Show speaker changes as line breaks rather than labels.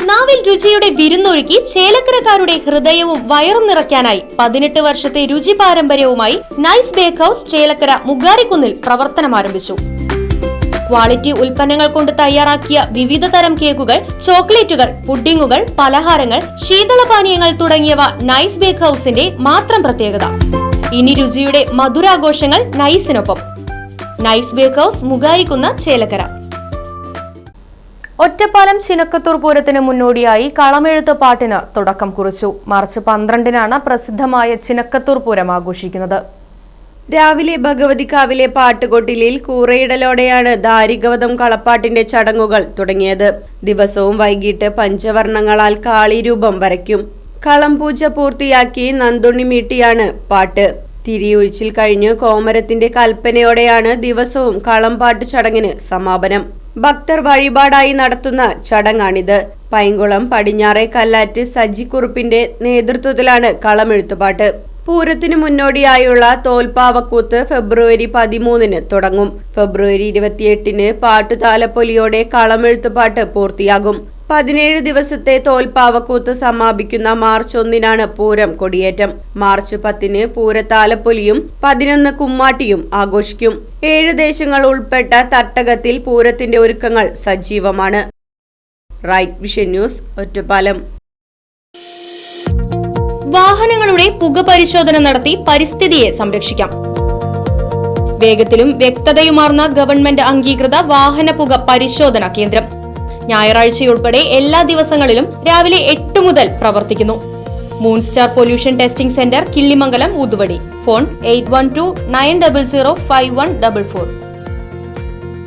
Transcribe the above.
നാവിൽ രുചിയുടെ വിരുന്നൊഴുക്കി ചേലക്കരക്കാരുടെ ഹൃദയവും വയറും നിറയ്ക്കാനായി 18 വർഷത്തെ രുചി പാരമ്പര്യവുമായി നൈസ് ബേക്ക് ഹൌസ് ചേലക്കര മുഗാരിക്കുന്നിൽ പ്രവർത്തനം ആരംഭിച്ചു. ക്വാളിറ്റി ഉൽപ്പന്നങ്ങൾ കൊണ്ട് തയ്യാറാക്കിയ വിവിധ തരം കേക്കുകൾ, ചോക്ലേറ്റുകൾ, പുഡിങ്ങുകൾ, പലഹാരങ്ങൾ, ശീതളപാനീയങ്ങൾ തുടങ്ങിയവ നൈസ് ബേക്ക് ഹൌസിന്റെ മാത്രം പ്രത്യേകത. ഇനി രുചിയുടെ മധുരാഘോഷങ്ങൾ നൈസിനൊപ്പം. Nice bake house Mugarikkunnu Chelakkara. Ottapalam Chinakkathur പൂരത്തിന് മുന്നോടിയായി കളമെഴുത്ത് പാട്ടിന് തുടക്കം കുറിച്ചു. മാർച്ച് 12-നാണ് പ്രസിദ്ധമായ ചിനക്കത്തൂർ പൂരം ആഘോഷിക്കുന്നത്.
രാവിലെ ഭഗവതിക്കാവിലെ പാട്ടുകൊട്ടിലിൽ കൂറയിടലോടെയാണ് ദാരികവധം കളപ്പാട്ടിന്റെ ചടങ്ങുകൾ തുടങ്ങിയത്. ദിവസവും വൈകിട്ട് പഞ്ചവർണ്ണങ്ങളാൽ കാളിരൂപം വരയ്ക്കും. കളം പൂജ പൂർത്തിയാക്കി നന്ദുണ്ണി മീട്ടിയാണ് പാട്ട്. തിരിയൊഴിച്ചിൽ കഴിഞ്ഞ് കോമരത്തിന്റെ കൽപ്പനയോടെയാണ് ദിവസവും കളംപാട്ട് ചടങ്ങിന് സമാപനം. ഭക്തർ വഴിപാടായി നടത്തുന്ന ചടങ്ങാണിത്. പൈങ്കുളം പടിഞ്ഞാറെ കല്ലാറ്റ് സജിക്കുറുപ്പിന്റെ നേതൃത്വത്തിലാണ് കളമെഴുത്തുപാട്ട്. പൂരത്തിനു മുന്നോടിയായുള്ള തോൽപ്പാവക്കൂത്ത് ഫെബ്രുവരി 13-ന് തുടങ്ങും. ഫെബ്രുവരി 28-ന് പാട്ടുതാലപ്പൊലിയോടെ കളമെഴുത്തുപാട്ട് പൂർത്തിയാകും. 17 ദിവസത്തെ തോൽപ്പാവക്കൂത്ത് സമാപിക്കുന്ന മാർച്ച് 1-നാണ് പൂരം കൊടിയേറ്റം. മാർച്ച് 10-ന് പൂരത്താലപ്പൊലിയും 11 കുമ്മാട്ടിയും ആഘോഷിക്കും. 7 ദേശങ്ങൾ ഉൾപ്പെട്ട തട്ടകത്തിൽ പൂരത്തിന്റെ ഒരുക്കങ്ങൾ സജീവമാണ്. Right Vision News, Ottapalam.
വാഹനങ്ങളുടെ പുക പരിശോധന നടത്തി പരിസ്ഥിതിയെ സംരക്ഷിക്കാം. വേഗത്തിലും വ്യക്തതയുമാർന്ന ഗവൺമെന്റ് അംഗീകൃത വാഹന പുക പരിശോധന കേന്ദ്രം ഞായറാഴ്ചയുൾപ്പെടെ എല്ലാ ദിവസങ്ങളിലും രാവിലെ 8 മുതൽ പ്രവർത്തിക്കുന്നു. Moonstar pollution testing centre, Killimangalam, Oothuvadi. Phone 8129005144.